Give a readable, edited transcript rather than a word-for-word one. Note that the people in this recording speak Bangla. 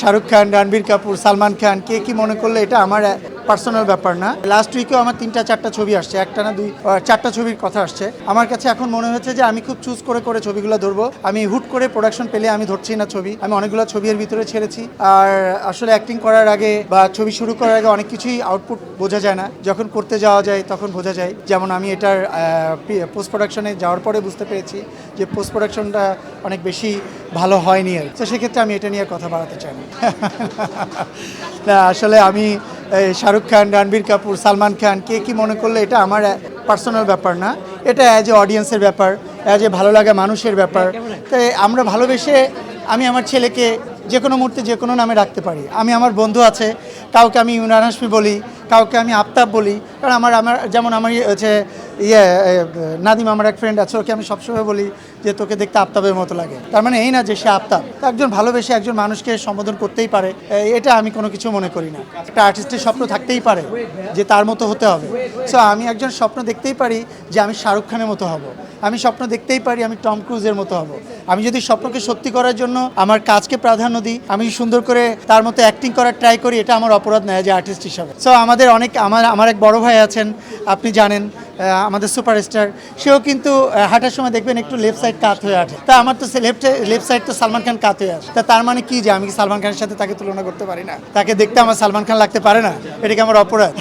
শাহরুখ খান, রণবীর কাপুর, সালমান খান কে কি মনে করলে এটা আমার পার্সোনাল ব্যাপার না। লাস্ট উইকেও আমার 3-4টা ছবি আসছে, একটা না 4টা ছবির কথা আসছে। আমার কাছে এখন মনে হচ্ছে যে আমি খুব চুজ করে করে ছবিগুলো ধরবো। আমি হুট করে প্রোডাকশন পেলে আমি ধরছি না ছবি। আমি অনেকগুলো ছবির ভিতরে ছেড়েছি। আর আসলে অ্যাক্টিং করার আগে বা ছবি শুরু করার আগে অনেক কিছুই আউটপুট বোঝা যায় না, যখন করতে যাওয়া যায় তখন বোঝা যায়। যেমন আমি এটার পোস্ট প্রোডাকশনে যাওয়ার পরে বুঝতে পেরেছি যে পোস্ট প্রোডাকশনটা অনেক বেশি ভালো হয়নি আর। তো সেক্ষেত্রে আমি এটা নিয়ে কথা বাড়াতে চাই না। না আসলে আমি শাহরুখ খান, রণবীর কাপুর, সালমান খান কে কি মনে করলে এটা আমার পার্সোনাল ব্যাপার না। এটা অ্যাজ এ অডিয়েন্সের ব্যাপার, অ্যাজ এ ভালো লাগা মানুষের ব্যাপার। তাই আমরা ভালোবেসে আমি আমার ছেলেকে যে কোনো মুহূর্তে যে কোনো নামে রাখতে পারি। আমি আমার বন্ধু আছে, কাউকে আমি ইমরান হাশমি বলি, কাউকে আমি আফতাব বলি। কারণ আমার যেমন আমার হচ্ছে নাদিম, আমার এক ফ্রেন্ড আছে, ওকে আমি সবসময় বলি যে তোকে দেখতে আফতাবের মতো লাগে। তার মানে এই না যে সে আফতাব। তো একজন ভালোবেসে একজন মানুষকে সম্বোধন করতেই পারে, এটা আমি কোনো কিছু মনে করি না। একটা আর্টিস্টের স্বপ্ন থাকতেই পারে যে তার মতো হতে হবে। সো আমি একজন স্বপ্ন দেখতেই পারি যে আমি শাহরুখ খানের মতো হব। আমি স্বপ্ন দেখতেই পারি আমি টম ক্রুজের মতো হব। আমি যদি স্বপ্নকে সত্যি করার জন্য আমার কাজকে প্রাধান্য দিই, আমি সুন্দর করে তার মতো অ্যাক্টিং করার ট্রাই করি, এটা আমার অপরাধ নয় যে আর্টিস্ট হিসাবে। সো আমাদের অনেক আমার এক বড় ভাই আছেন, আপনি জানেন, আমাদের সুপারস্টার। সেও কিন্তু হাঁটার সময় দেখবেন একটু লেফট সাইড কাত হয়ে আসে। তা আমার তো লেফট সাইড তো সালমান খান কাত হয়ে আসে। তা তার মানে কি যে আমি কি সালমান খানের সাথে তাকে তুলনা করতে পারি না? তাকে দেখতে আমার সালমান খান লাগতে পারে না? এটা কি আমার অপরাধ?